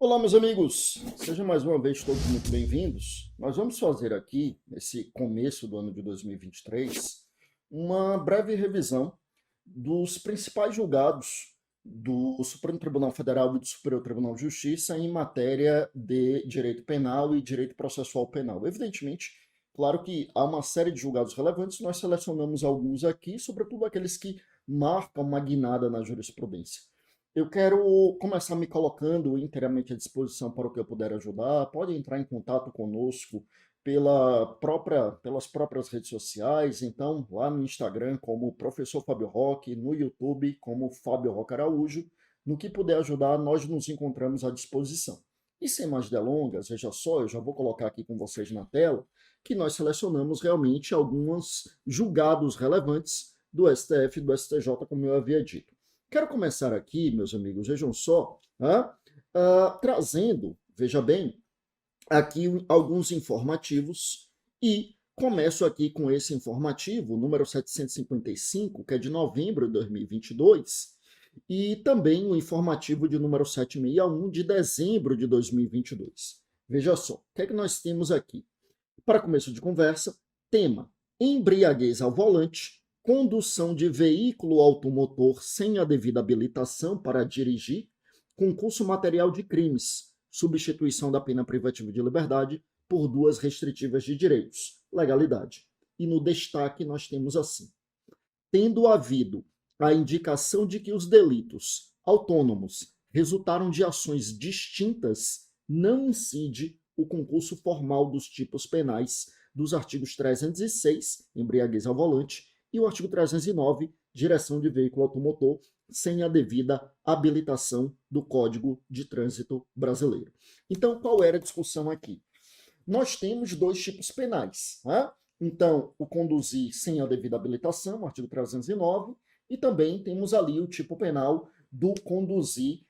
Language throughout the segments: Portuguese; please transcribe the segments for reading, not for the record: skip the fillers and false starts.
Olá, meus amigos! Sejam mais uma vez todos muito bem-vindos. Nós vamos fazer aqui, nesse começo do ano de 2023, uma breve revisão dos principais julgados do Supremo Tribunal Federal e do Superior Tribunal de Justiça em matéria de direito penal e direito processual penal. Evidentemente, claro que há uma série de julgados relevantes, nós selecionamos alguns aqui, sobretudo aqueles que marcam uma guinada na jurisprudência. Eu quero começar me colocando inteiramente à disposição para o que eu puder ajudar. Pode entrar em contato conosco pelas próprias redes sociais, então lá no Instagram como Professor Fábio Roque, no YouTube como Fábio Roque Araújo. No que puder ajudar, nós nos encontramos à disposição. E sem mais delongas, veja só, eu já vou colocar aqui com vocês na tela que nós selecionamos realmente alguns julgados relevantes do STF e do STJ, como eu havia dito. Quero começar aqui, meus amigos, vejam só, trazendo, veja bem, aqui alguns informativos e começo aqui com esse informativo, número 755, que é de novembro de 2022, e também o informativo de número 761, de dezembro de 2022. Veja só, o que é que nós temos aqui? Para começo de conversa, tema: embriaguez ao volante, condução de veículo automotor sem a devida habilitação para dirigir, concurso material de crimes, substituição da pena privativa de liberdade por duas restritivas de direitos, legalidade. E no destaque nós temos assim: tendo havido a indicação de que os delitos autônomos resultaram de ações distintas, não incide o concurso formal dos tipos penais dos artigos 306, embriaguez ao volante, e o artigo 309, direção de veículo automotor, sem a devida habilitação do Código de Trânsito Brasileiro. Então, qual era a discussão aqui? Nós temos dois tipos penais. Né? Então, o conduzir sem a devida habilitação, artigo 309, e também temos ali o tipo penal do conduzir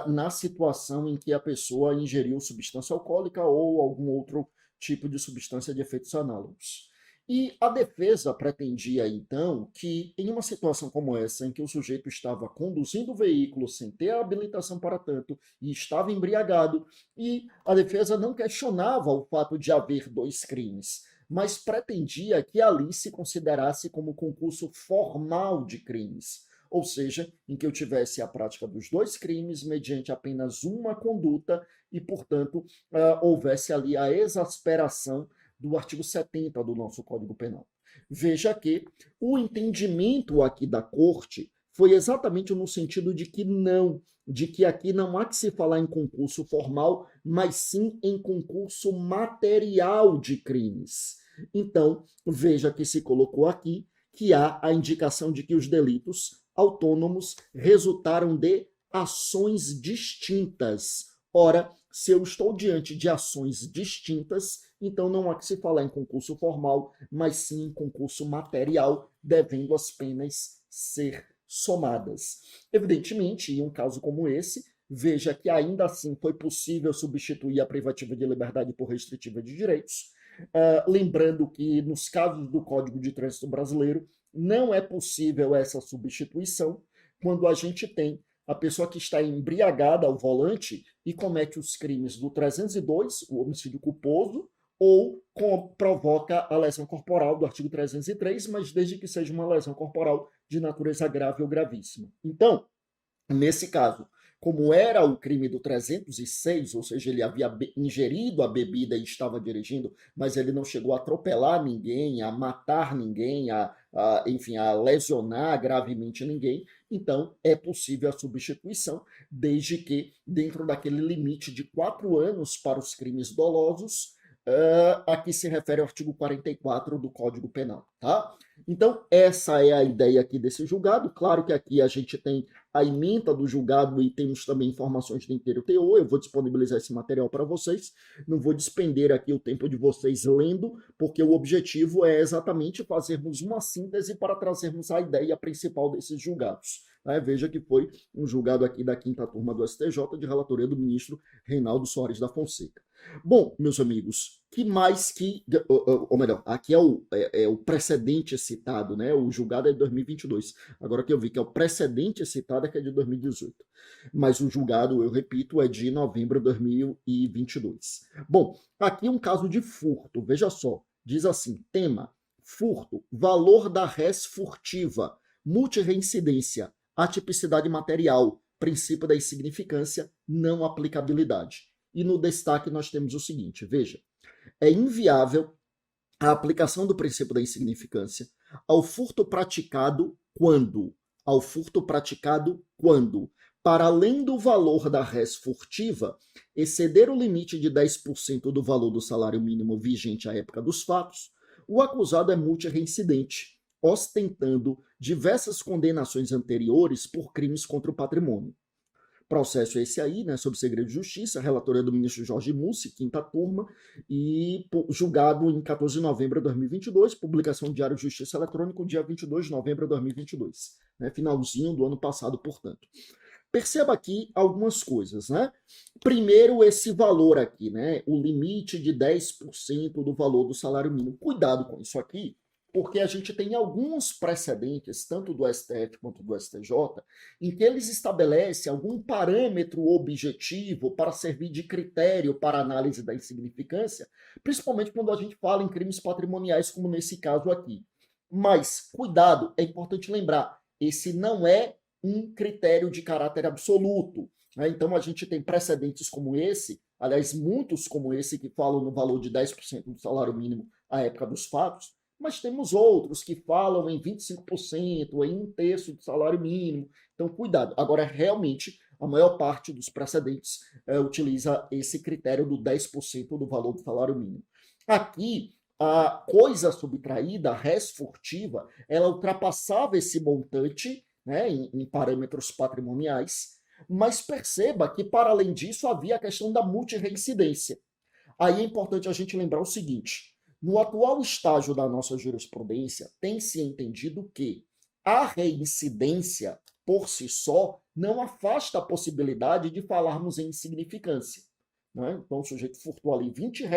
na situação em que a pessoa ingeriu substância alcoólica ou algum outro tipo de substância de efeitos análogos. E a defesa pretendia, então, que em uma situação como essa, em que o sujeito estava conduzindo o veículo sem ter a habilitação para tanto e estava embriagado, e a defesa não questionava o fato de haver dois crimes, mas pretendia que ali se considerasse como concurso formal de crimes, ou seja, em que eu tivesse a prática dos dois crimes mediante apenas uma conduta e, portanto, houvesse ali a exasperação do artigo 70 do nosso Código Penal. Veja que o entendimento aqui da Corte foi exatamente no sentido de que aqui não há que se falar em concurso formal, mas sim em concurso material de crimes. Então, veja que se colocou aqui que há a indicação de que os delitos autônomos resultaram de ações distintas. Ora, se eu estou diante de ações distintas, então não há que se falar em concurso formal, mas sim em concurso material, devendo as penas ser somadas. Evidentemente, em um caso como esse, veja que ainda assim foi possível substituir a privativa de liberdade por restritiva de direitos. Lembrando que nos casos do Código de Trânsito Brasileiro, não é possível essa substituição quando a gente tem a pessoa que está embriagada ao volante e comete os crimes do 302, o homicídio culposo, ou provoca a lesão corporal do artigo 303, mas desde que seja uma lesão corporal de natureza grave ou gravíssima. Então, nesse caso, como era o crime do 306, ou seja, ele havia ingerido a bebida e estava dirigindo, mas ele não chegou a atropelar ninguém, a matar ninguém, enfim, a lesionar gravemente ninguém, então é possível a substituição, desde que dentro daquele limite de 4 anos para os crimes dolosos, aqui se refere ao artigo 44 do Código Penal, tá? Então, essa é a ideia aqui desse julgado. Claro que aqui a gente tem a ementa do julgado e temos também informações do inteiro teor. Eu vou disponibilizar esse material para vocês. Não vou despender aqui o tempo de vocês lendo, porque o objetivo é exatamente fazermos uma síntese para trazermos a ideia principal desses julgados. Veja que foi um julgado aqui da 5ª turma do STJ, de relatoria do ministro Reinaldo Soares da Fonseca. Bom, meus amigos, que mais que, ou melhor, aqui é o precedente citado, né? O julgado é de 2022. Agora que eu vi que é o precedente citado é que é de 2018. Mas o julgado, eu repito, é de novembro de 2022. Bom, aqui um caso de furto, veja só, diz assim, tema, furto, valor da res furtiva, multireincidência, atipicidade material, princípio da insignificância, não aplicabilidade. E no destaque nós temos o seguinte, veja, é inviável a aplicação do princípio da insignificância ao furto praticado quando? Ao furto praticado quando? Para além do valor da res furtiva, exceder o limite de 10% do valor do salário mínimo vigente à época dos fatos, o acusado é multireincidente, ostentando diversas condenações anteriores por crimes contra o patrimônio. Processo esse aí, né, sob segredo de justiça, relatoria do ministro Jorge Mussi, quinta turma, e julgado em 14 de novembro de 2022, publicação do Diário de Justiça Eletrônico, dia 22 de novembro de 2022, né, finalzinho do ano passado, portanto. Perceba aqui algumas coisas, né? Primeiro, esse valor aqui, né? O limite de 10% do valor do salário mínimo. Cuidado com isso aqui, porque a gente tem alguns precedentes, tanto do STF quanto do STJ, em que eles estabelecem algum parâmetro objetivo para servir de critério para análise da insignificância, principalmente quando a gente fala em crimes patrimoniais, como nesse caso aqui. Mas, cuidado, é importante lembrar, esse não é um critério de caráter absoluto, né? Então, a gente tem precedentes como esse, aliás, muitos como esse, que falam no valor de 10% do salário mínimo à época dos fatos, mas temos outros que falam em 25%, em 1/3 do salário mínimo. Então, cuidado. Agora, realmente, a maior parte dos precedentes utiliza esse critério do 10% do valor do salário mínimo. Aqui, a coisa subtraída, a res furtiva, ela ultrapassava esse montante, né, em parâmetros patrimoniais, mas perceba que, para além disso, havia a questão da multireincidência. Aí é importante a gente lembrar o seguinte: no atual estágio da nossa jurisprudência, tem-se entendido que a reincidência, por si só, não afasta a possibilidade de falarmos em insignificância, né? Então, o sujeito furtou ali R$ 20,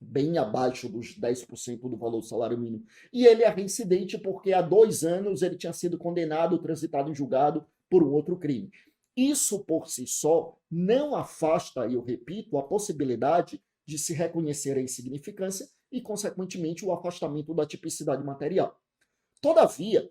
bem abaixo dos 10% do valor do salário mínimo, e ele é reincidente porque há 2 anos ele tinha sido condenado, transitado em julgado por um outro crime. Isso, por si só, não afasta, eu repito, a possibilidade de se reconhecer a insignificância e, consequentemente, o afastamento da tipicidade material. Todavia,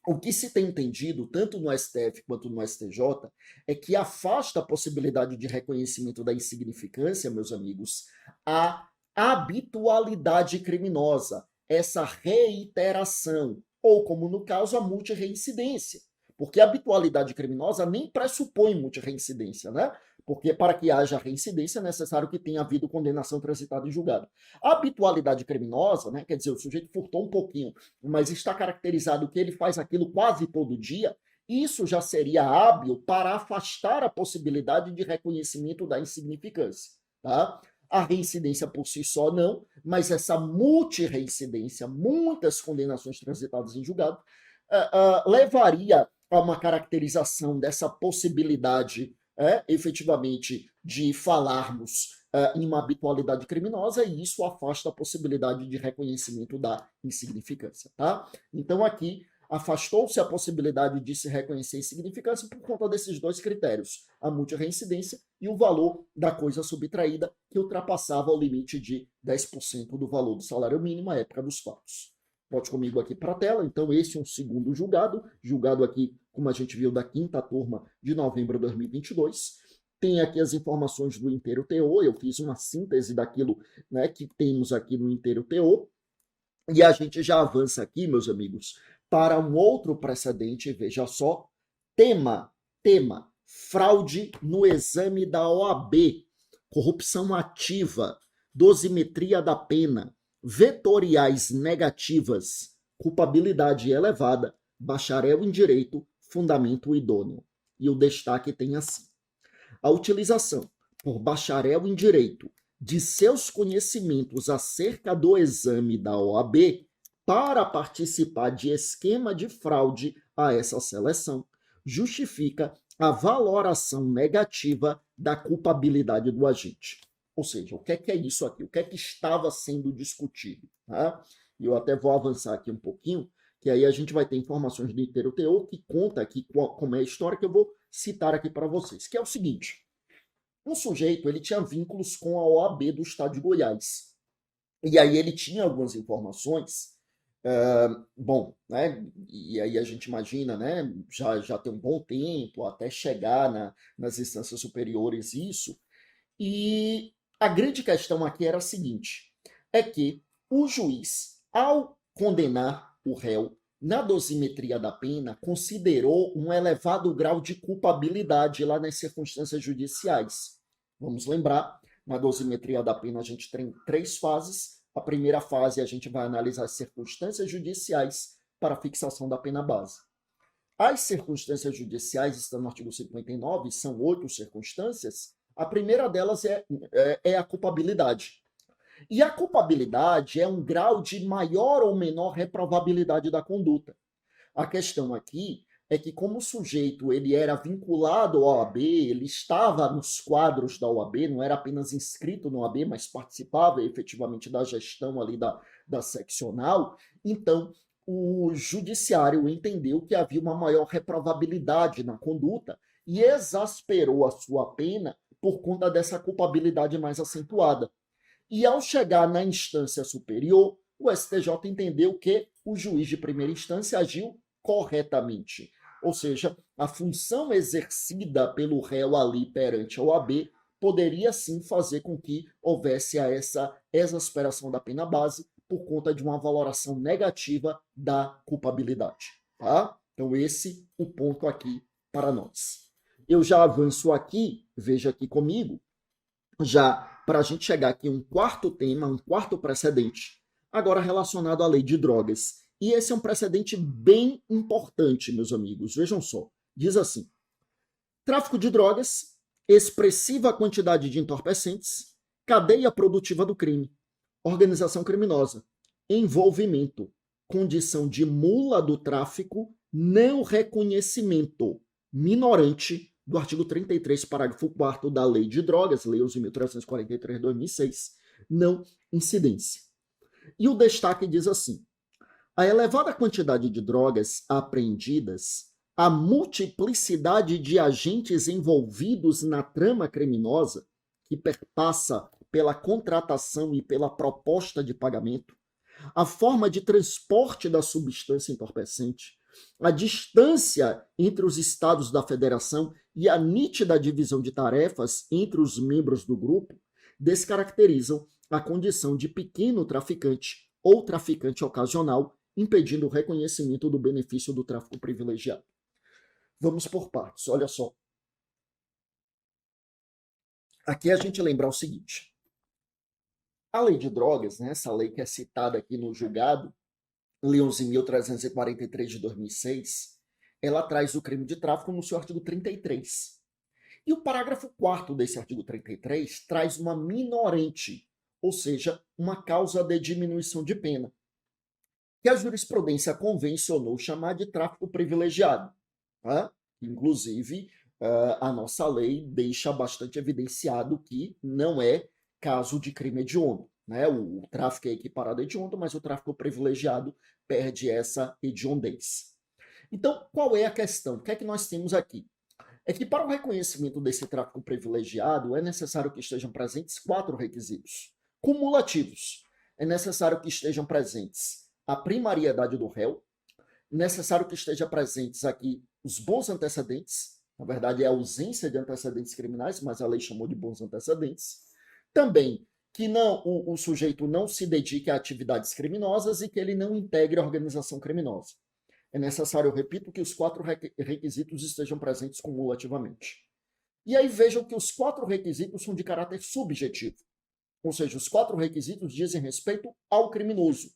o que se tem entendido, tanto no STF quanto no STJ, é que afasta a possibilidade de reconhecimento da insignificância, meus amigos, a habitualidade criminosa, essa reiteração, ou, como no caso, a multireincidência. Porque a habitualidade criminosa nem pressupõe multireincidência, né? Porque para que haja reincidência é necessário que tenha havido condenação transitada em julgado. A habitualidade criminosa, né, quer dizer, o sujeito furtou um pouquinho, mas está caracterizado que ele faz aquilo quase todo dia, isso já seria hábil para afastar a possibilidade de reconhecimento da insignificância, tá? A reincidência por si só não, mas essa multireincidência, muitas condenações transitadas em julgado, levaria a uma caracterização dessa possibilidade efetivamente de falarmos em uma habitualidade criminosa, e isso afasta a possibilidade de reconhecimento da insignificância, tá? Então aqui afastou-se a possibilidade de se reconhecer insignificância por conta desses dois critérios, a multireincidência e o valor da coisa subtraída, que ultrapassava o limite de 10% do valor do salário mínimo à época dos fatos. Volte comigo aqui para a tela. Então, esse é um segundo julgado aqui, como a gente viu, da quinta turma de novembro de 2022. Tem aqui as informações do inteiro teor, eu fiz uma síntese daquilo, né, que temos aqui no inteiro teor, e a gente já avança aqui, meus amigos, para um outro precedente, veja só, tema, fraude no exame da OAB, corrupção ativa, dosimetria da pena, vetoriais negativas, culpabilidade elevada, bacharel em direito, fundamento idôneo. E o destaque tem assim: a utilização por bacharel em direito de seus conhecimentos acerca do exame da OAB para participar de esquema de fraude a essa seleção justifica a valoração negativa da culpabilidade do agente. Ou seja, o que é isso aqui? O que é que estava sendo discutido? Tá? E eu até vou avançar aqui um pouquinho, que aí a gente vai ter informações do inteiro teor que conta aqui como é a história que eu vou citar aqui para vocês, que é o seguinte. Um sujeito, ele tinha vínculos com a OAB do estado de Goiás. E aí ele tinha algumas informações, bom, né? E aí a gente imagina, né? Já tem um bom tempo até chegar nas instâncias superiores isso. E a grande questão aqui era a seguinte: é que o juiz, ao condenar o réu na dosimetria da pena, considerou um elevado grau de culpabilidade lá nas circunstâncias judiciais. Vamos lembrar, na dosimetria da pena a gente tem 3 fases. A primeira fase a gente vai analisar as circunstâncias judiciais para a fixação da pena base. As circunstâncias judiciais estão no artigo 59, são 8 circunstâncias. A primeira delas é a culpabilidade. E a culpabilidade é um grau de maior ou menor reprovabilidade da conduta. A questão aqui é que como o sujeito ele era vinculado à OAB, ele estava nos quadros da OAB, não era apenas inscrito na OAB, mas participava efetivamente da gestão ali da seccional, então o judiciário entendeu que havia uma maior reprovabilidade na conduta e exasperou a sua pena por conta dessa culpabilidade mais acentuada. E ao chegar na instância superior, o STJ entendeu que o juiz de primeira instância agiu corretamente. Ou seja, a função exercida pelo réu ali perante a OAB poderia sim fazer com que houvesse essa exasperação da pena base por conta de uma valoração negativa da culpabilidade. Tá? Então, esse é o ponto aqui para nós. Eu já avanço aqui, veja aqui comigo, já para a gente chegar aqui um quarto tema, um quarto precedente, agora relacionado à lei de drogas. E esse é um precedente bem importante, meus amigos. Vejam só. Diz assim: tráfico de drogas, expressiva quantidade de entorpecentes, cadeia produtiva do crime, organização criminosa, envolvimento, condição de mula do tráfico, não reconhecimento, minorante do artigo 33, parágrafo 4º da Lei de Drogas, Lei 11.343 de 2006, não incidência. E o destaque diz assim: a elevada quantidade de drogas apreendidas, a multiplicidade de agentes envolvidos na trama criminosa, que perpassa pela contratação e pela proposta de pagamento, a forma de transporte da substância entorpecente, a distância entre os estados da federação e a nítida divisão de tarefas entre os membros do grupo descaracterizam a condição de pequeno traficante ou traficante ocasional, impedindo o reconhecimento do benefício do tráfico privilegiado. Vamos por partes, olha só. Aqui a gente lembrar o seguinte: a lei de drogas, né, essa lei que é citada aqui no julgado, Lei 11.343 de 2006, ela traz o crime de tráfico no seu artigo 33. E o parágrafo 4º desse artigo 33 traz uma minorante, ou seja, uma causa de diminuição de pena, que a jurisprudência convencionou chamar de tráfico privilegiado. Tá? Inclusive, a nossa lei deixa bastante evidenciado que não é caso de crime hediondo. Né? O tráfico é equiparado a hediondo, mas o tráfico privilegiado perde essa hediondez. Então, qual é a questão? O que é que nós temos aqui? É que para o reconhecimento desse tráfico privilegiado é necessário que estejam presentes 4 requisitos cumulativos. É necessário que estejam presentes a primariedade do réu, necessário que estejam presentes aqui os bons antecedentes, na verdade é a ausência de antecedentes criminais, mas a lei chamou de bons antecedentes. Também que o sujeito não se dedique a atividades criminosas e que ele não integre a organização criminosa. É necessário, eu repito, que os 4 requisitos estejam presentes cumulativamente. E aí vejam que os 4 requisitos são de caráter subjetivo. Ou seja, os 4 requisitos dizem respeito ao criminoso.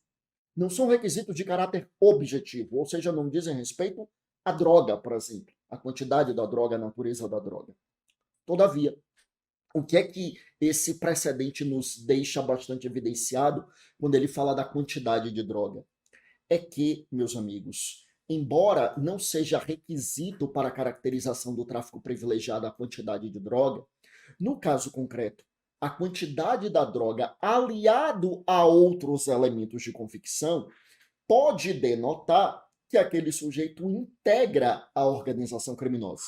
Não são requisitos de caráter objetivo, ou seja, não dizem respeito à droga, por exemplo, a quantidade da droga, a natureza da droga. Todavia, o que é que esse precedente nos deixa bastante evidenciado quando ele fala da quantidade de droga? É que, meus amigos, embora não seja requisito para a caracterização do tráfico privilegiado a quantidade de droga, no caso concreto, a quantidade da droga aliado a outros elementos de convicção pode denotar que aquele sujeito integra a organização criminosa.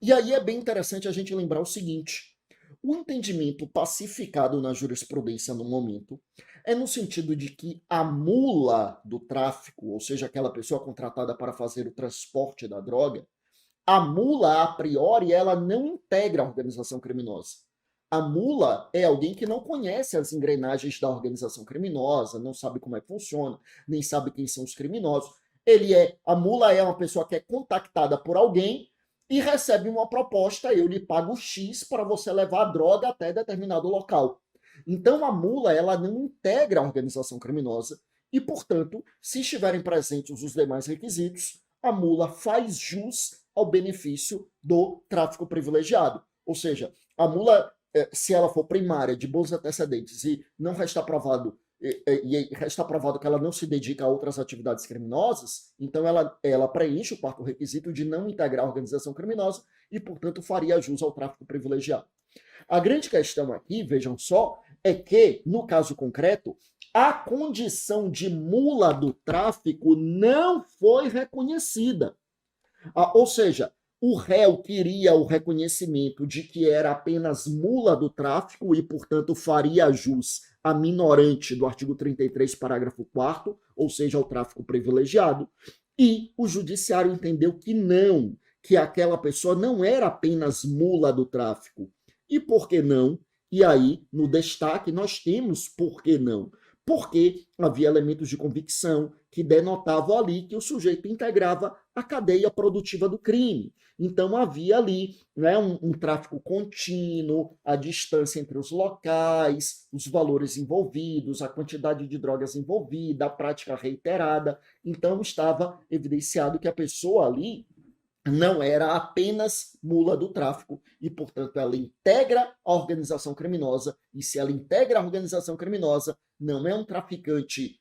E aí é bem interessante a gente lembrar o seguinte: o entendimento pacificado na jurisprudência no momento é no sentido de que a mula do tráfico, ou seja, aquela pessoa contratada para fazer o transporte da droga, a mula, a priori, ela não integra a organização criminosa. A mula é alguém que não conhece as engrenagens da organização criminosa, não sabe como é que funciona, nem sabe quem são os criminosos. A mula é uma pessoa que é contactada por alguém e recebe uma proposta: eu lhe pago X para você levar a droga até determinado local. Então a mula, ela não integra a organização criminosa e, portanto, se estiverem presentes os demais requisitos, a mula faz jus ao benefício do tráfico privilegiado. Ou seja, a mula, se ela for primária, de bons antecedentes, e não resta provado, resta provado que ela não se dedica a outras atividades criminosas, então ela preenche o quarto requisito de não integrar a organização criminosa e, portanto, faria jus ao tráfico privilegiado. A grande questão aqui, vejam só, é que, no caso concreto, a condição de mula do tráfico não foi reconhecida. Ou seja, o réu queria o reconhecimento de que era apenas mula do tráfico e, portanto, faria jus à minorante do artigo 33, parágrafo 4º, ou seja, ao tráfico privilegiado, e o judiciário entendeu que não, que aquela pessoa não era apenas mula do tráfico. E por que não? E aí, no destaque, nós temos por que não. Porque havia elementos de convicção que denotavam ali que o sujeito integrava a cadeia produtiva do crime. Então havia ali, né, um tráfico contínuo, a distância entre os locais, os valores envolvidos, a quantidade de drogas envolvida, a prática reiterada. Então estava evidenciado que a pessoa ali não era apenas mula do tráfico e, portanto, ela integra a organização criminosa, e se ela integra a organização criminosa, não é um traficante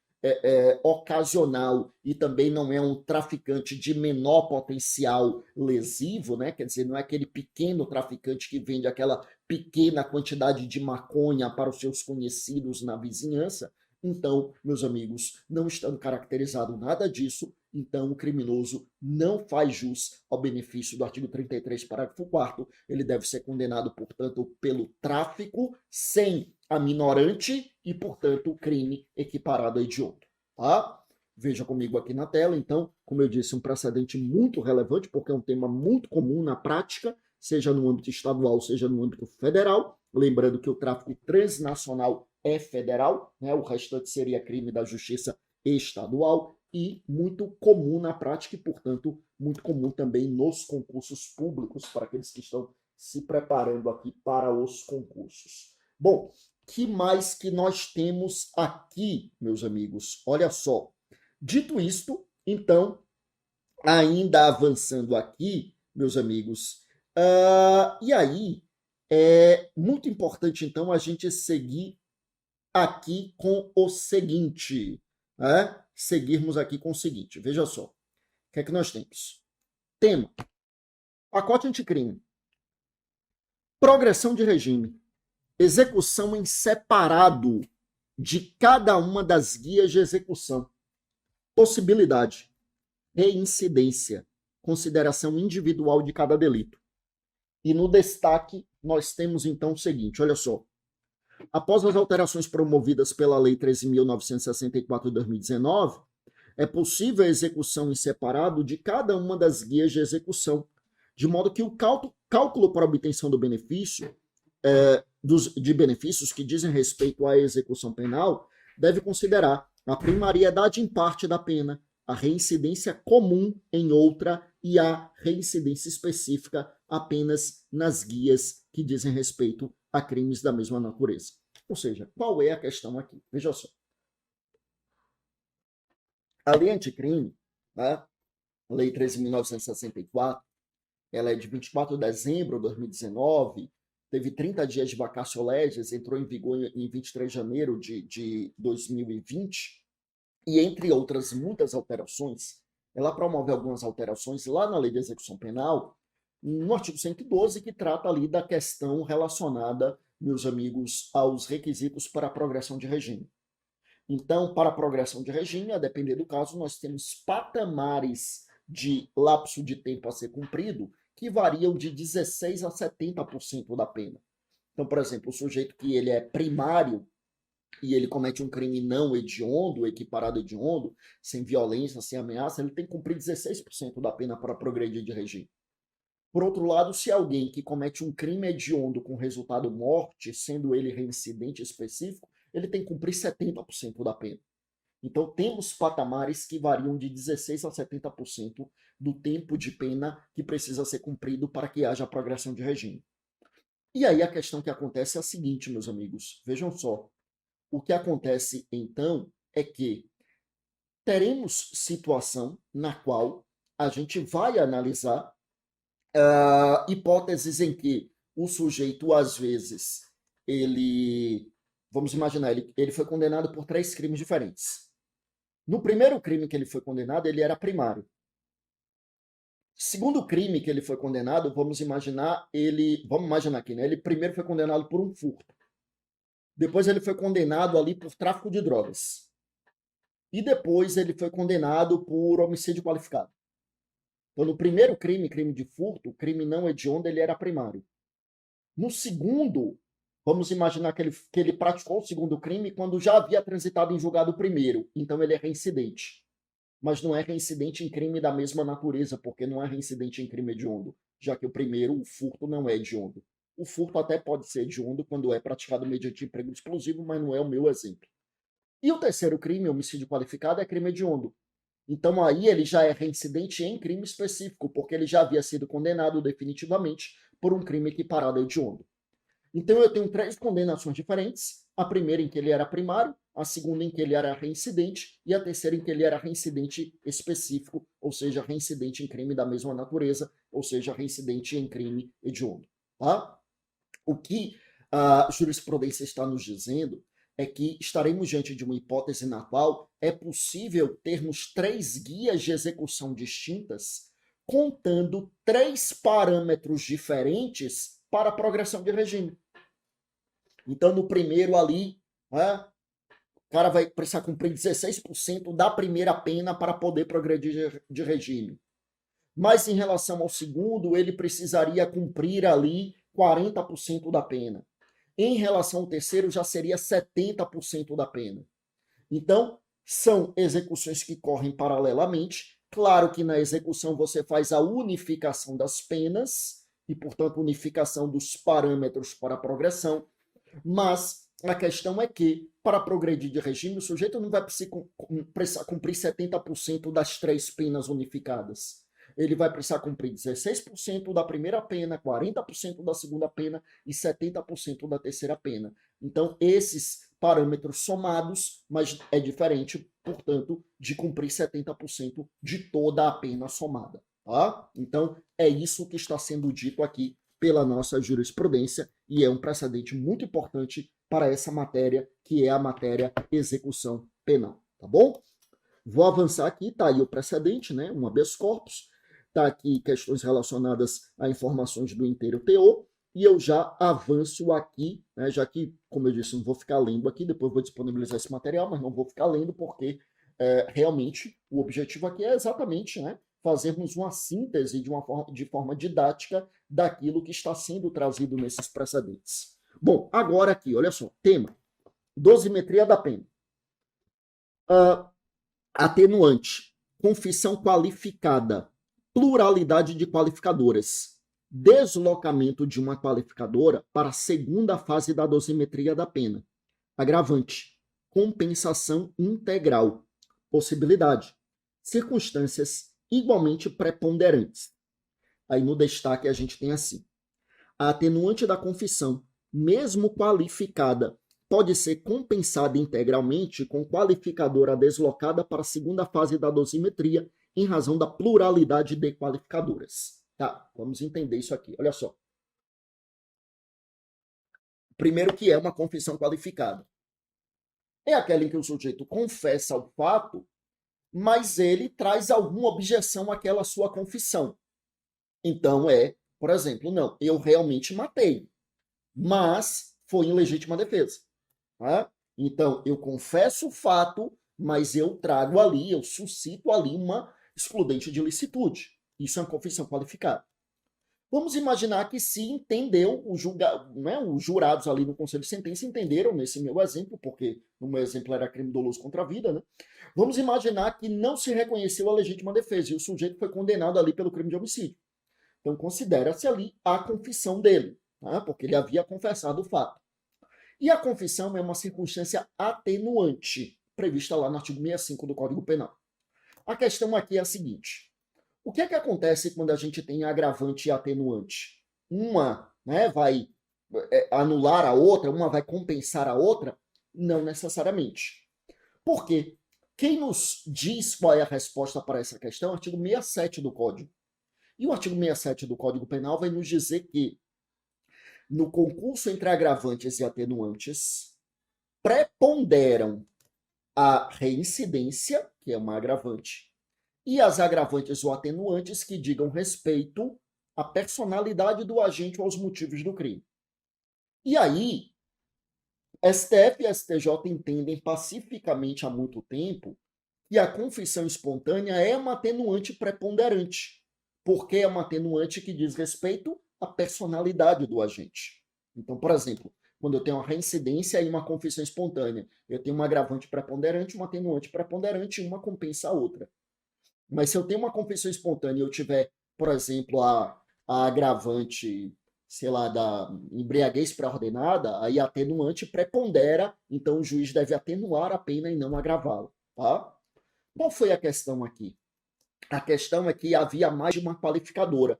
ocasional e também não é um traficante de menor potencial lesivo, né? Quer dizer, não é aquele pequeno traficante que vende aquela pequena quantidade de maconha para os seus conhecidos na vizinhança. Então, meus amigos, não estando caracterizado nada disso, então o criminoso não faz jus ao benefício do artigo 33, parágrafo 4º. Ele deve ser condenado, portanto, pelo tráfico sem a minorante e, portanto, o crime equiparado a hediondo. Tá? Veja comigo aqui na tela, então, como eu disse, um precedente muito relevante, porque é um tema muito comum na prática, seja no âmbito estadual, seja no âmbito federal. Lembrando que o tráfico transnacional é federal, né? O restante seria crime da justiça estadual, e muito comum na prática e, portanto, muito comum também nos concursos públicos, para aqueles que estão se preparando aqui para os concursos. Bom, que mais que nós temos aqui, meus amigos? Olha só. Dito isto, então, ainda avançando aqui, meus amigos, e aí é muito importante, então, a gente seguir aqui com o seguinte, né? Seguirmos aqui com o seguinte, veja só, o que é que nós temos? Tema, pacote anticrime, progressão de regime, execução em separado de cada uma das guias de execução, possibilidade, reincidência, consideração individual de cada delito. E no destaque, nós temos então o seguinte, olha só. Após as alterações promovidas pela Lei 13.964 de 2019, é possível a execução em separado de cada uma das guias de execução, de modo que o cálculo para obtenção do benefício, de benefícios que dizem respeito à execução penal, deve considerar a primariedade em parte da pena, a reincidência comum em outra e a reincidência específica apenas nas guias que dizem respeito a crimes da mesma natureza. Ou seja, qual é a questão aqui? Veja só. A lei anticrime, né, a Lei 13.964, ela é de 24 de dezembro de 2019, teve 30 dias de vacatio legis, entrou em vigor em 23 de janeiro de 2020, e entre outras muitas alterações, ela promove algumas alterações lá na Lei de Execução Penal, no artigo 112, que trata ali da questão relacionada meus amigos, aos requisitos para a progressão de regime. Então, para a progressão de regime, a depender do caso, nós temos patamares de lapso de tempo a ser cumprido que variam de 16 a 70% da pena. Então, por exemplo, o sujeito que ele é primário e ele comete um crime não hediondo, equiparado a hediondo, sem violência, sem ameaça, ele tem que cumprir 16% da pena para progredir de regime. Por outro lado, se alguém que comete um crime hediondo com resultado morte, sendo ele reincidente específico, ele tem que cumprir 70% da pena. Então, temos patamares que variam de 16 a 70% do tempo de pena que precisa ser cumprido para que haja progressão de regime. E aí a questão que acontece é a seguinte, meus amigos, vejam só. O que acontece, então, é que teremos situação na qual a gente vai analisar hipóteses em que o sujeito, às vezes, vamos imaginar, ele foi condenado por 3 crimes diferentes. No primeiro crime que ele foi condenado, ele era primário. Segundo crime que ele foi condenado, vamos imaginar aqui, né? Ele primeiro foi condenado por um furto. Depois ele foi condenado ali por tráfico de drogas. E depois ele foi condenado por homicídio qualificado. Então, no primeiro crime, crime de furto, crime não hediondo, ele era primário. No segundo, vamos imaginar que ele praticou o segundo crime quando já havia transitado em julgado o primeiro. Então, ele é reincidente. Mas não é reincidente em crime da mesma natureza, porque não é reincidente em crime hediondo, já que o primeiro, o furto, não é hediondo. O furto até pode ser hediondo quando é praticado mediante emprego explosivo, mas não é o meu exemplo. E o terceiro crime, homicídio qualificado, é crime hediondo. Então aí ele já é reincidente em crime específico, porque ele já havia sido condenado definitivamente por um crime equiparado a hediondo. Então eu tenho 3 condenações diferentes, a primeira em que ele era primário, a segunda em que ele era reincidente e a terceira em que ele era reincidente específico, ou seja, reincidente em crime da mesma natureza, ou seja, reincidente em crime hediondo. Tá? O que a jurisprudência está nos dizendo é que estaremos diante de uma hipótese na qual é possível termos 3 guias de execução distintas, contando 3 parâmetros diferentes para a progressão de regime. Então, no primeiro ali, o cara vai precisar cumprir 16% da primeira pena para poder progredir de regime. Mas em relação ao segundo, ele precisaria cumprir ali 40% da pena. Em relação ao terceiro, já seria 70% da pena. Então, são execuções que correm paralelamente. Claro que na execução você faz a unificação das penas e, portanto, unificação dos parâmetros para a progressão, mas a questão é que, para progredir de regime, o sujeito não vai precisar cumprir 70% das 3 penas unificadas. Ele vai precisar cumprir 16% da primeira pena, 40% da segunda pena e 70% da terceira pena. Então, esses parâmetros somados, mas é diferente, portanto, de cumprir 70% de toda a pena somada. Tá? Então, é isso que está sendo dito aqui pela nossa jurisprudência e é um precedente muito importante para essa matéria, que é a matéria execução penal. Tá bom? Vou avançar aqui, tá aí o precedente, né? Um habeas corpus. Está aqui questões relacionadas a informações do inteiro teor, e eu já avanço aqui, né, já que, como eu disse, não vou ficar lendo aqui, depois vou disponibilizar esse material, mas não vou ficar lendo porque realmente o objetivo aqui é exatamente, né, fazermos uma síntese de forma didática daquilo que está sendo trazido nesses precedentes. Bom, agora aqui, olha só, tema, dosimetria da pena. Atenuante, confissão qualificada, pluralidade de qualificadoras, deslocamento de uma qualificadora para a segunda fase da dosimetria da pena. Agravante, compensação integral. Possibilidade, circunstâncias igualmente preponderantes. Aí no destaque a gente tem assim: a atenuante da confissão, mesmo qualificada, pode ser compensada integralmente com qualificadora deslocada para a segunda fase da dosimetria em razão da pluralidade de qualificadoras. Tá, vamos entender isso aqui. Olha só. Primeiro, que é uma confissão qualificada. É aquela em que o sujeito confessa o fato, mas ele traz alguma objeção àquela sua confissão. Então por exemplo, não, eu realmente matei, mas foi em legítima defesa. Tá? Então, eu confesso o fato, mas eu trago ali, eu suscito ali uma excludente de licitude. Isso é uma confissão qualificada. Vamos imaginar que se entendeu, os jurados ali no Conselho de Sentença entenderam nesse meu exemplo, porque no meu exemplo era crime doloso contra a vida, né? Vamos imaginar que não se reconheceu a legítima defesa e o sujeito foi condenado ali pelo crime de homicídio. Então considera-se ali a confissão dele, tá? Porque ele havia confessado o fato. E a confissão é uma circunstância atenuante, prevista lá no artigo 65 do Código Penal. A questão aqui é a seguinte: o que é que acontece quando a gente tem agravante e atenuante? Uma, né, vai anular a outra, uma vai compensar a outra? Não necessariamente. Por quê? Quem nos diz qual é a resposta para essa questão é o artigo 67 do Código. E o artigo 67 do Código Penal vai nos dizer que, no concurso entre agravantes e atenuantes, preponderam a reincidência, que é uma agravante, e as agravantes ou atenuantes que digam respeito à personalidade do agente ou aos motivos do crime. E aí, STF e STJ entendem pacificamente há muito tempo que a confissão espontânea é uma atenuante preponderante, porque é uma atenuante que diz respeito à personalidade do agente. Então, por exemplo, quando eu tenho uma reincidência e uma confissão espontânea, eu tenho uma agravante preponderante, uma atenuante preponderante, e uma compensa a outra. Mas se eu tenho uma confissão espontânea e eu tiver, por exemplo, a agravante, sei lá, da embriaguez pré-ordenada, aí a atenuante prepondera, então o juiz deve atenuar a pena e não agravá-la, tá? Qual foi a questão aqui? A questão é que havia mais de uma qualificadora.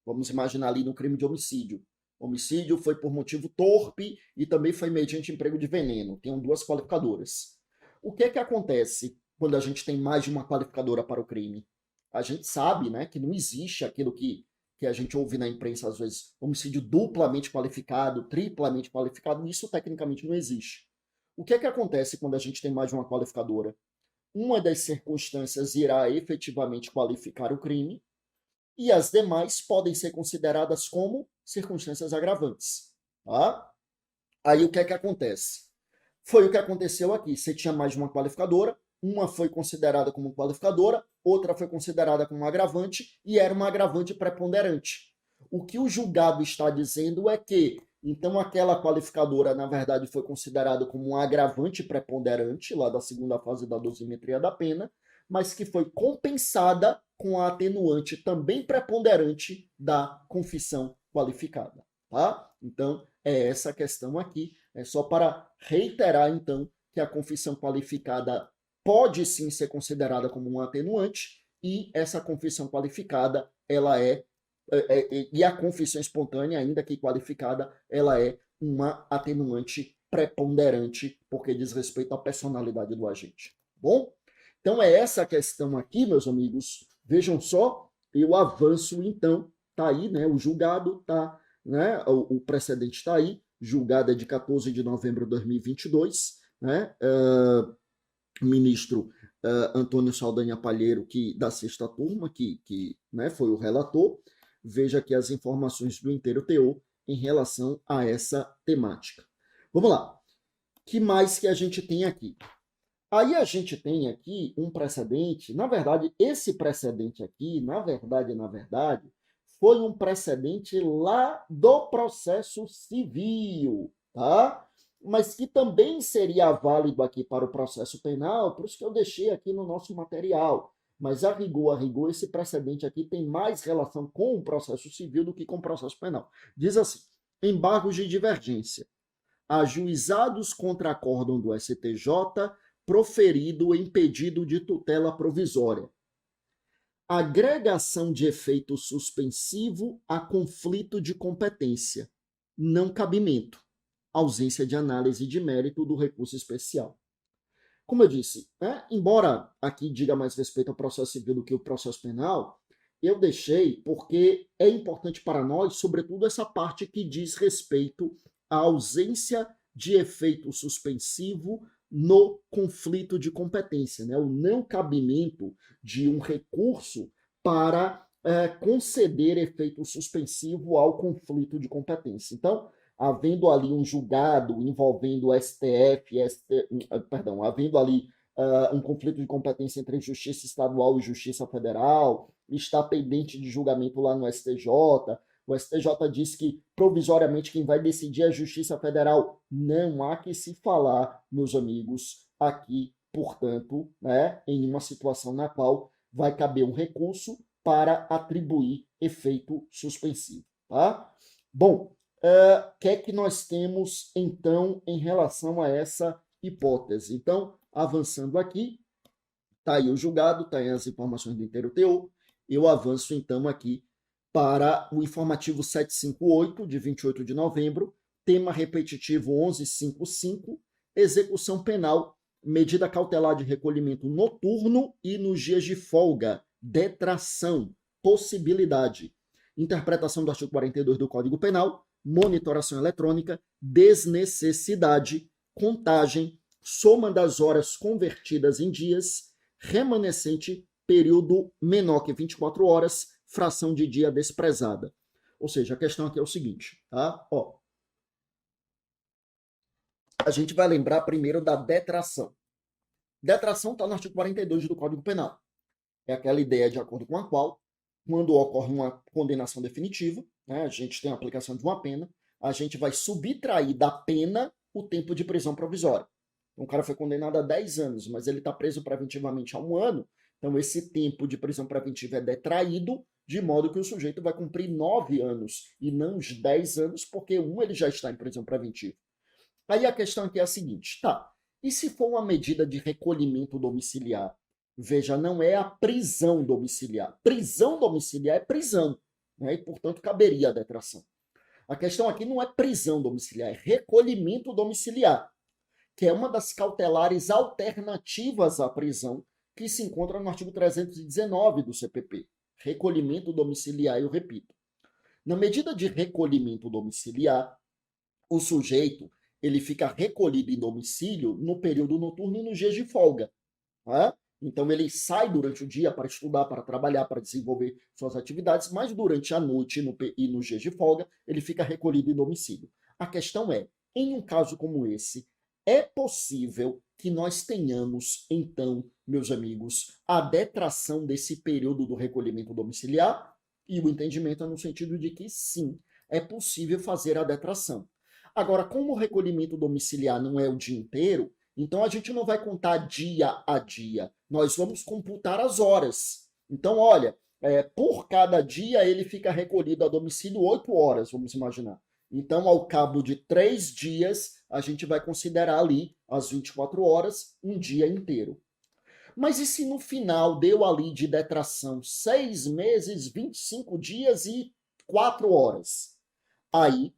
Vamos imaginar ali no crime de homicídio. Homicídio foi por motivo torpe e também foi mediante emprego de veneno. Tem duas qualificadoras. O que é que acontece quando a gente tem mais de uma qualificadora para o crime? A gente sabe, né, que não existe aquilo que a gente ouve na imprensa às vezes, homicídio duplamente qualificado, triplamente qualificado, isso tecnicamente não existe. O que é que acontece quando a gente tem mais de uma qualificadora? Uma das circunstâncias irá efetivamente qualificar o crime e as demais podem ser consideradas como circunstâncias agravantes. Tá? Aí o que é que acontece? Foi o que aconteceu aqui. Você tinha mais de uma qualificadora, uma foi considerada como qualificadora, outra foi considerada como agravante e era uma agravante preponderante. O que o julgado está dizendo é que, então, aquela qualificadora, na verdade, foi considerada como um agravante preponderante, lá da segunda fase da dosimetria da pena, mas que foi compensada com a atenuante também preponderante da confissão qualificada. Tá? Então, é essa a questão aqui. É só para reiterar, então, que a confissão qualificada pode sim ser considerada como um atenuante e essa confissão qualificada, ela e a confissão espontânea, ainda que qualificada, ela é uma atenuante preponderante, porque diz respeito à personalidade do agente. Bom? Então é essa a questão aqui, meus amigos. Vejam só, eu avanço então, tá aí, né? O julgado tá, né? O precedente está aí, julgado é de 14 de novembro de 2022, né? Ministro Antônio Saldanha Palheiro, da sexta turma, que né, foi o relator. Veja aqui as informações do inteiro teor em relação a essa temática. Vamos lá. Que mais que a gente tem aqui? Aí a gente tem aqui um precedente, na verdade, esse precedente aqui, na verdade, foi um precedente lá do processo civil, tá? Mas que também seria válido aqui para o processo penal, por isso que eu deixei aqui no nosso material. Mas a rigor, esse precedente aqui tem mais relação com o processo civil do que com o processo penal. Diz assim: embargos de divergência. Ajuizados contra acórdão do STJ, proferido em pedido de tutela provisória. Agregação de efeito suspensivo a conflito de competência. Não cabimento. Ausência de análise de mérito do recurso especial. Como eu disse, né, embora aqui diga mais respeito ao processo civil do que o processo penal, eu deixei porque é importante para nós, sobretudo, essa parte que diz respeito à ausência de efeito suspensivo no conflito de competência, né? O não cabimento de um recurso para conceder efeito suspensivo ao conflito de competência. Então, havendo ali um julgado envolvendo o STF, havendo ali um conflito de competência entre Justiça Estadual e Justiça Federal, está pendente de julgamento lá no STJ. O STJ diz que, provisoriamente, quem vai decidir é a Justiça Federal. Não há que se falar, meus amigos, aqui, portanto, né, em uma situação na qual vai caber um recurso para atribuir efeito suspensivo. Tá? Bom, o que é que nós temos, então, em relação a essa hipótese? Então, avançando aqui, está aí o julgado, está aí as informações do inteiro teor. Eu avanço, então, aqui para o informativo 758, de 28 de novembro, tema repetitivo 1155, execução penal, medida cautelar de recolhimento noturno e nos dias de folga, detração, possibilidade, interpretação do artigo 42 do Código Penal, monitoração eletrônica, desnecessidade, contagem, soma das horas convertidas em dias, remanescente, período menor que 24 horas, fração de dia desprezada. Ou seja, a questão aqui é o seguinte, tá? Ó, a gente vai lembrar primeiro da detração. Detração está no artigo 42 do Código Penal. É aquela ideia de acordo com a qual, quando ocorre uma condenação definitiva, né, a gente tem a aplicação de uma pena, a gente vai subtrair da pena o tempo de prisão provisória. Então, o cara foi condenado a 10 anos, mas ele está preso preventivamente há 1 ano, então esse tempo de prisão preventiva é detraído, de modo que o sujeito vai cumprir 9 anos e não os 10 anos, porque ele já está em prisão preventiva. Aí a questão aqui é a seguinte, tá, e se for uma medida de recolhimento domiciliar? Veja, não é a prisão domiciliar. Prisão domiciliar é prisão, né? E, portanto, caberia a detração. A questão aqui não é prisão domiciliar, é recolhimento domiciliar, que é uma das cautelares alternativas à prisão que se encontra no artigo 319 do CPP. Recolhimento domiciliar, eu repito. Na medida de recolhimento domiciliar, o sujeito ele fica recolhido em domicílio no período noturno e nos dias de folga. Né? Então ele sai durante o dia para estudar, para trabalhar, para desenvolver suas atividades, mas durante a noite e nos dias de folga ele fica recolhido em domicílio. A questão é, em um caso como esse, é possível que nós tenhamos, então, meus amigos, a detração desse período do recolhimento domiciliar? E o entendimento é no sentido de que sim, é possível fazer a detração. Agora, como o recolhimento domiciliar não é o dia inteiro, então a gente não vai contar dia a dia, nós vamos computar as horas. Então, olha, por cada dia ele fica recolhido a domicílio 8 horas, vamos imaginar. Então, ao cabo de 3 dias, a gente vai considerar ali as 24 horas, um dia inteiro. Mas e se no final deu ali de detração 6 meses, 25 dias e 4 horas? Aí,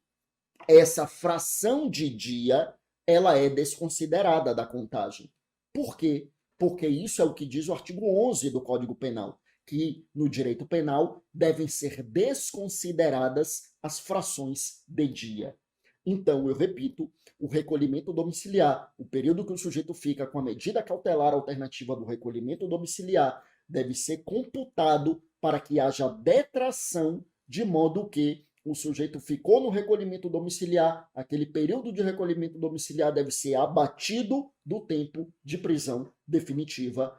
essa fração de dia, ela é desconsiderada da contagem. Por quê? Porque isso é o que diz o artigo 11 do Código Penal, que no direito penal devem ser desconsideradas as frações de dia. Então, eu repito, o recolhimento domiciliar, o período que o sujeito fica com a medida cautelar alternativa do recolhimento domiciliar, deve ser computado para que haja detração, de modo que o sujeito ficou no recolhimento domiciliar, aquele período de recolhimento domiciliar deve ser abatido do tempo de prisão definitiva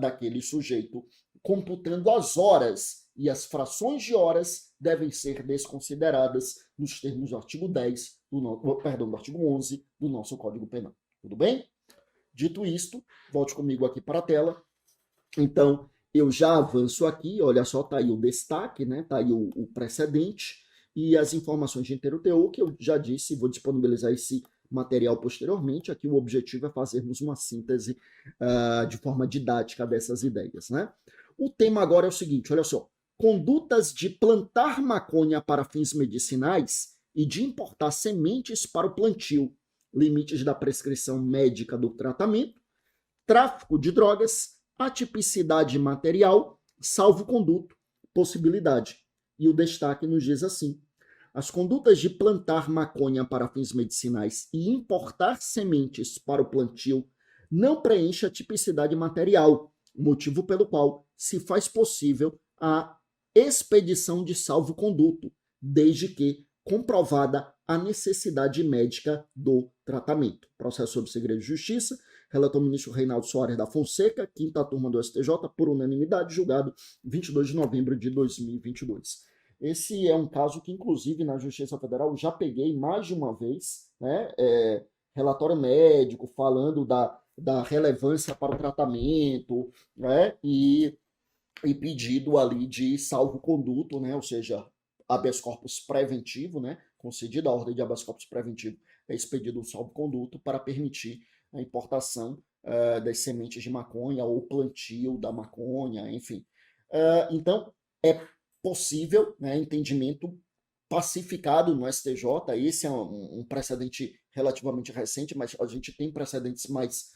daquele sujeito, computando as horas, e as frações de horas devem ser desconsideradas nos termos do artigo 10, do artigo 11 do nosso Código Penal. Tudo bem? Dito isto, volte comigo aqui para a tela. Então, eu já avanço aqui, olha só, tá aí o destaque, né? Tá aí o precedente e as informações de inteiro teor, que eu já disse, vou disponibilizar esse material posteriormente. Aqui o objetivo é fazermos uma síntese de forma didática dessas ideias, né? O tema agora é o seguinte, olha só, condutas de plantar maconha para fins medicinais e de importar sementes para o plantio, limites da prescrição médica do tratamento, tráfico de drogas, atipicidade material, salvo-conduto, possibilidade. E o destaque nos diz assim: as condutas de plantar maconha para fins medicinais e importar sementes para o plantio não preenchem a tipicidade material, motivo pelo qual se faz possível a expedição de salvo-conduto, desde que comprovada a necessidade médica do tratamento. Processo sob segredo de justiça, relator o ministro Reinaldo Soares da Fonseca, quinta turma do STJ, por unanimidade, julgado 22 de novembro de 2022. Esse é um caso que, inclusive, na Justiça Federal já peguei mais de uma vez, né? Relatório médico falando da relevância para o tratamento, né? E pedido ali de salvo-conduto, né? Ou seja, habeas corpus preventivo, né? Concedida a ordem de habeas corpus preventivo, é expedido um salvo-conduto para permitir a importação das sementes de maconha ou plantio da maconha, enfim. Então, é possível, né, entendimento pacificado no STJ. Esse é um precedente relativamente recente, mas a gente tem precedentes mais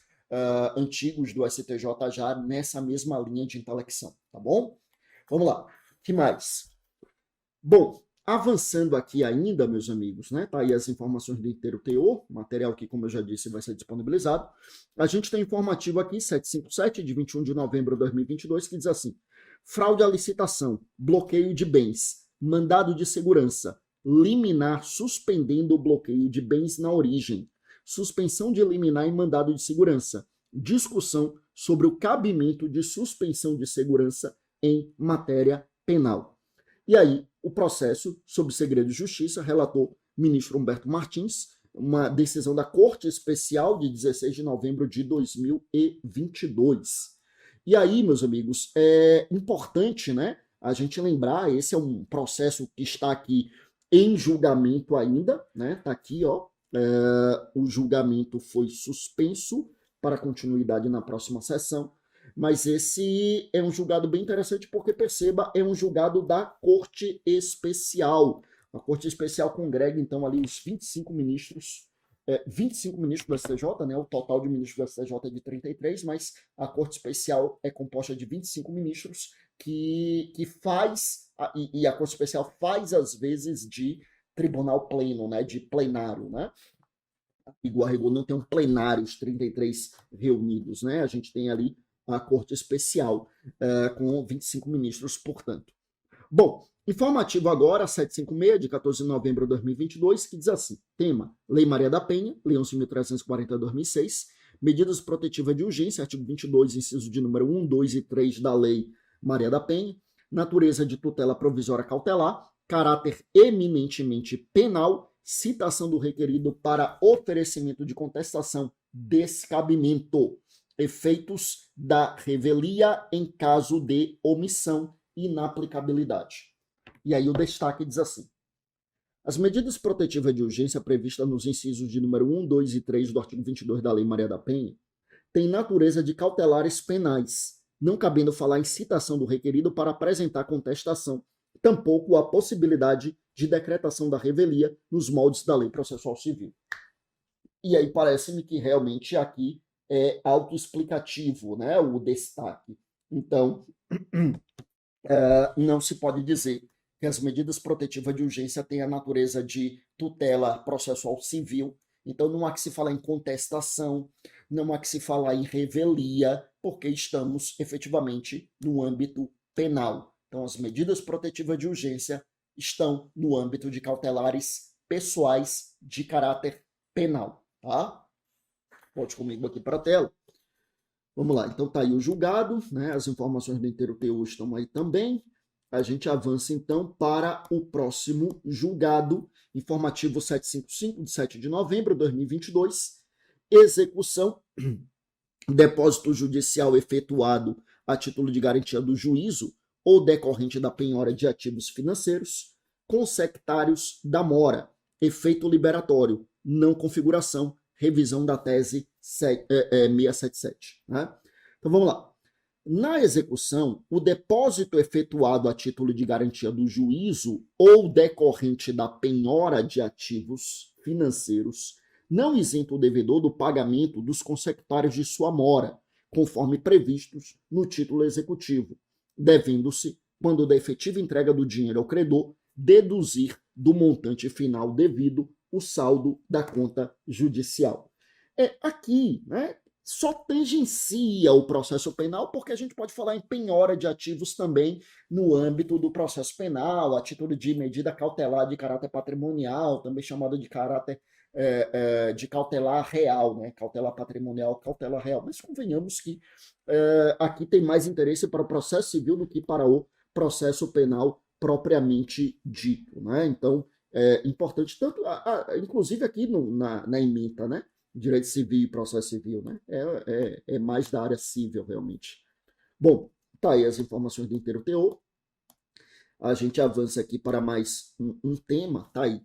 antigos do STJ já nessa mesma linha de intelecção, tá bom? Vamos lá. O que mais? Bom, avançando aqui ainda, meus amigos, né? Tá aí as informações do inteiro teor, material que, como eu já disse, vai ser disponibilizado. A gente tem informativo aqui, 757, de 21 de novembro de 2022, que diz assim: fraude à licitação, bloqueio de bens, mandado de segurança, liminar suspendendo o bloqueio de bens na origem, suspensão de liminar e mandado de segurança, discussão sobre o cabimento de suspensão de segurança em matéria penal. E aí, o processo sob segredo de justiça, relator ministro Humberto Martins, uma decisão da Corte Especial de 16 de novembro de 2022. E aí, meus amigos, é importante, né, a gente lembrar, esse é um processo que está aqui em julgamento ainda, né, tá aqui, ó, o julgamento foi suspenso para continuidade na próxima sessão, mas esse é um julgado bem interessante porque, perceba, é um julgado da Corte Especial. A Corte Especial congrega, então, ali os 25 ministros, 25 ministros do STJ, né? O total de ministros do STJ é de 33, mas a Corte Especial é composta de 25 ministros que faz, e a Corte Especial faz, às vezes, de tribunal pleno, né? De plenário, né? Igual a rigor não tem um plenário, os 33 reunidos, né? A gente tem ali a Corte Especial, com 25 ministros, portanto. Bom, informativo agora, 756, de 14 de novembro de 2022, que diz assim: tema, Lei Maria da Penha, Lei 11.340 de 2006, medidas protetivas de urgência, artigo 22, inciso de número 1, 2 e 3 da Lei Maria da Penha, natureza de tutela provisória cautelar, caráter eminentemente penal, citação do requerido para oferecimento de contestação, descabimento, efeitos da revelia em caso de omissão, inaplicabilidade. E aí o destaque diz assim: as medidas protetivas de urgência previstas nos incisos de número 1, 2 e 3 do artigo 22 da Lei Maria da Penha têm natureza de cautelares penais, não cabendo falar em citação do requerido para apresentar contestação, tampouco a possibilidade de decretação da revelia nos moldes da Lei Processual Civil. E aí parece-me que realmente aqui é autoexplicativo, né, o destaque. Então, não se pode dizer que as medidas protetivas de urgência têm a natureza de tutela processual civil. Então, não há que se falar em contestação, não há que se falar em revelia, porque estamos efetivamente no âmbito penal. Então, as medidas protetivas de urgência estão no âmbito de cautelares pessoais de caráter penal, tá? Volte comigo aqui para a tela. Vamos lá, então tá aí o julgado, né? As informações do inteiro teor estão aí também. A gente avança então para o próximo julgado, informativo 755, de 7 de novembro de 2022, execução, depósito judicial efetuado a título de garantia do juízo ou decorrente da penhora de ativos financeiros, consectários da mora, efeito liberatório, não configuração, revisão da tese 677. Né? Então vamos lá. Na execução, o depósito efetuado a título de garantia do juízo ou decorrente da penhora de ativos financeiros não isenta o devedor do pagamento dos consectários de sua mora, conforme previstos no título executivo, devendo-se, quando da efetiva entrega do dinheiro ao credor, deduzir do montante final devido o saldo da conta judicial. Aqui, né, só tangencia o processo penal, porque a gente pode falar em penhora de ativos também no âmbito do processo penal, a título de medida cautelar de caráter patrimonial, também chamada de caráter de cautelar real, né? Cautelar patrimonial, cautelar real. Mas convenhamos que aqui tem mais interesse para o processo civil do que para o processo penal propriamente dito, né? Então, é importante, tanto, inclusive aqui na ementa, né? Direito civil e processo civil, né? É mais da área civil, realmente. Bom, tá aí as informações do inteiro teor. A gente avança aqui para mais um tema, tá aí.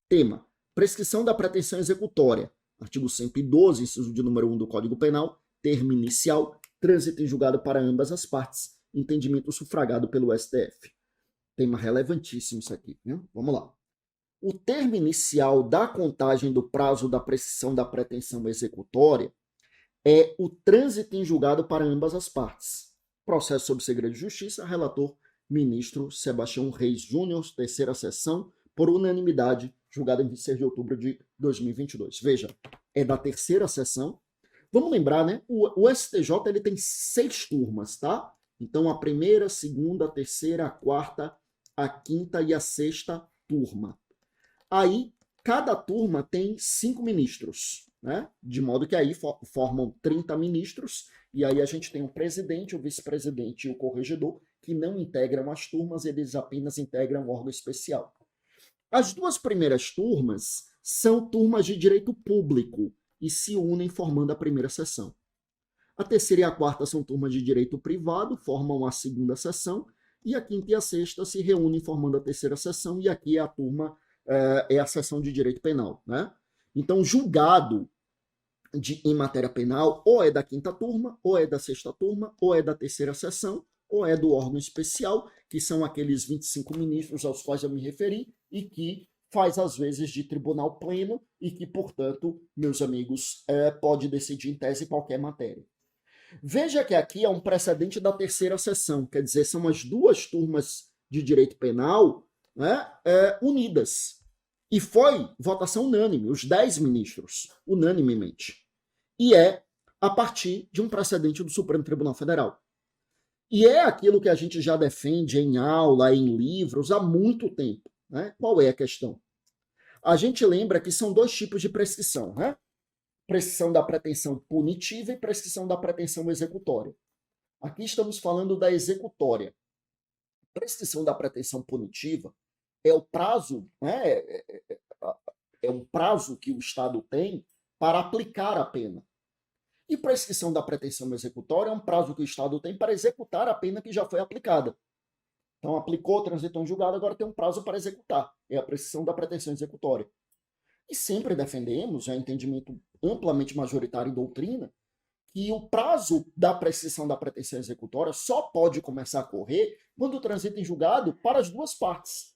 Tema: prescrição da pretensão executória. Artigo 112, inciso de número 1 do Código Penal, termo inicial, trânsito em julgado para ambas as partes, entendimento sufragado pelo STF. Tema relevantíssimo isso aqui, né? Vamos lá. O termo inicial da contagem do prazo da prescrição da pretensão executória é o trânsito em julgado para ambas as partes. Processo sob segredo de justiça, relator, ministro Sebastião Reis Júnior, terceira sessão, por unanimidade, julgado em 26 de outubro de 2022. Veja, é da terceira sessão. Vamos lembrar, né? O STJ ele tem 6 turmas, tá? Então, a primeira, a segunda, a terceira, a quarta, a quinta e a sexta turma. Aí, cada turma tem 5 ministros, né? De modo que aí formam 30 ministros, e aí a gente tem o presidente, o vice-presidente e o corregedor, que não integram as turmas, eles apenas integram o órgão especial. As 2 primeiras turmas são turmas de direito público e se unem formando a primeira sessão. A terceira e a quarta são turmas de direito privado, formam a segunda sessão, e a quinta e a sexta se reúnem formando a terceira sessão, e aqui é a turma é a seção de direito penal, né? Então, julgado em matéria penal ou é da quinta turma, ou é da sexta turma, ou é da terceira sessão, ou é do órgão especial, que são aqueles 25 ministros aos quais eu me referi e que faz às vezes de tribunal pleno e que, portanto, meus amigos, pode decidir em tese qualquer matéria. Veja que aqui é um precedente da terceira sessão, quer dizer, são as 2 turmas de direito penal, né, unidas. E foi votação unânime, os 10 ministros, unanimemente. E é a partir de um precedente do Supremo Tribunal Federal. E é aquilo que a gente já defende em aula, em livros, há muito tempo. Né? Qual é a questão? A gente lembra que são 2 tipos de prescrição, né? Prescrição da pretensão punitiva e prescrição da pretensão executória. Aqui estamos falando da executória. Prescrição da pretensão punitiva é o prazo, né, é um prazo que o Estado tem para aplicar a pena. E prescrição da pretensão executória é um prazo que o Estado tem para executar a pena que já foi aplicada. Então, aplicou, transitou em julgado, agora tem um prazo para executar. É a prescrição da pretensão executória. E sempre defendemos, é entendimento amplamente majoritário em doutrina, que o prazo da prescrição da pretensão executória só pode começar a correr quando transita em julgado para as 2 partes.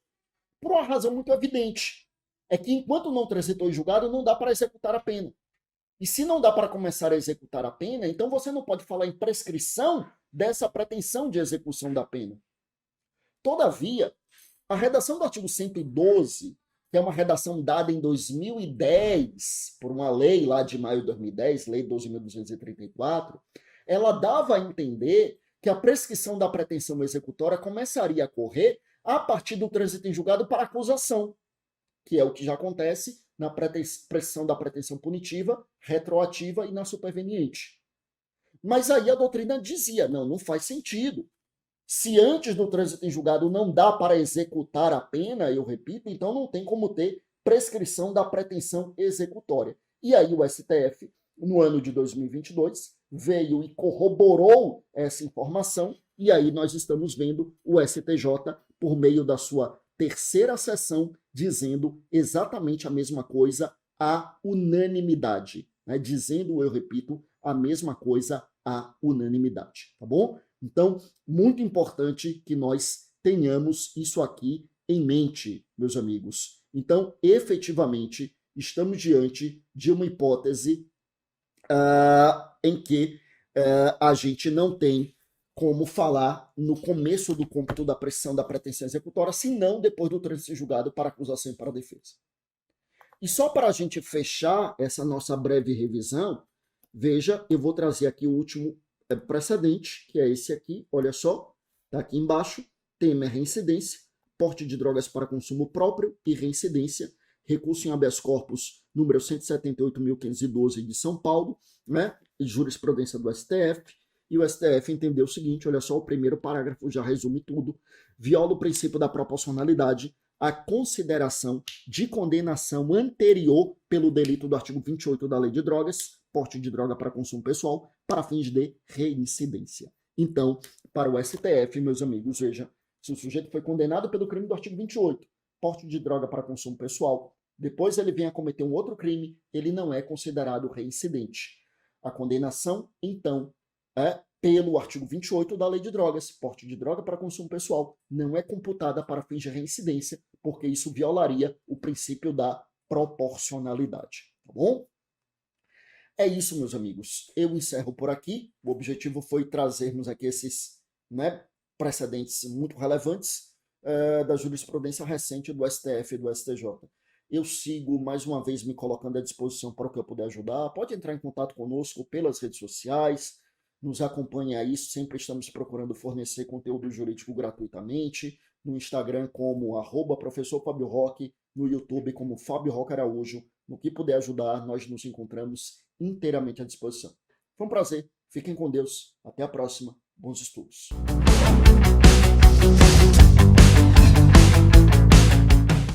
Por uma razão muito evidente. É que enquanto não transitou em julgado, não dá para executar a pena. E se não dá para começar a executar a pena, então você não pode falar em prescrição dessa pretensão de execução da pena. Todavia, a redação do artigo 112, que é uma redação dada em 2010, por uma lei lá de maio de 2010, Lei 12.234, ela dava a entender que a prescrição da pretensão executória começaria a correr a partir do trânsito em julgado para acusação, que é o que já acontece na prescrição da pretensão punitiva, retroativa e na superveniente. Mas aí a doutrina dizia, não faz sentido. Se antes do trânsito em julgado não dá para executar a pena, eu repito, então não tem como ter prescrição da pretensão executória. E aí o STF, no ano de 2022, veio e corroborou essa informação, e aí nós estamos vendo o STJ, por meio da sua terceira sessão, dizendo exatamente a mesma coisa à unanimidade. Né? Dizendo, eu repito, a mesma coisa à unanimidade. Tá bom? Então, muito importante que nós tenhamos isso aqui em mente, meus amigos. Então, efetivamente, estamos diante de uma hipótese em que a gente não tem como falar no começo do cômputo da prescrição da pretensão executória, senão depois do trânsito julgado para acusação e para defesa. E só para a gente fechar essa nossa breve revisão, Veja, eu vou trazer aqui o último precedente, que é esse aqui, olha só, está aqui embaixo, tema é reincidência, porte de drogas para consumo próprio e reincidência, recurso em habeas corpus número 178.512 de São Paulo, né, jurisprudência do STF, e o STF entendeu o seguinte, olha só, o primeiro parágrafo já resume tudo, viola o princípio da proporcionalidade, a consideração de condenação anterior pelo delito do artigo 28 da Lei de Drogas, porte de droga para consumo pessoal, para fins de reincidência. Então, para o STF, meus amigos, veja, se o sujeito foi condenado pelo crime do artigo 28, porte de droga para consumo pessoal, depois ele vem a cometer um outro crime, ele não é considerado reincidente. A condenação, então, é pelo artigo 28 da Lei de Drogas, porte de droga para consumo pessoal, não é computada para fins de reincidência, porque isso violaria o princípio da proporcionalidade, tá bom? É isso, meus amigos. Eu encerro por aqui. O objetivo foi trazermos aqui esses, né, precedentes muito relevantes da jurisprudência recente do STF e do STJ. Eu sigo, mais uma vez, me colocando à disposição para o que eu puder ajudar. Pode entrar em contato conosco pelas redes sociais, nos acompanhe aí, sempre estamos procurando fornecer conteúdo jurídico gratuitamente, no Instagram como @professor Fábio Roque, no YouTube como Fábio Roque Araújo. No que puder ajudar, nós nos encontramos inteiramente à disposição. Foi um prazer, fiquem com Deus, até a próxima, bons estudos.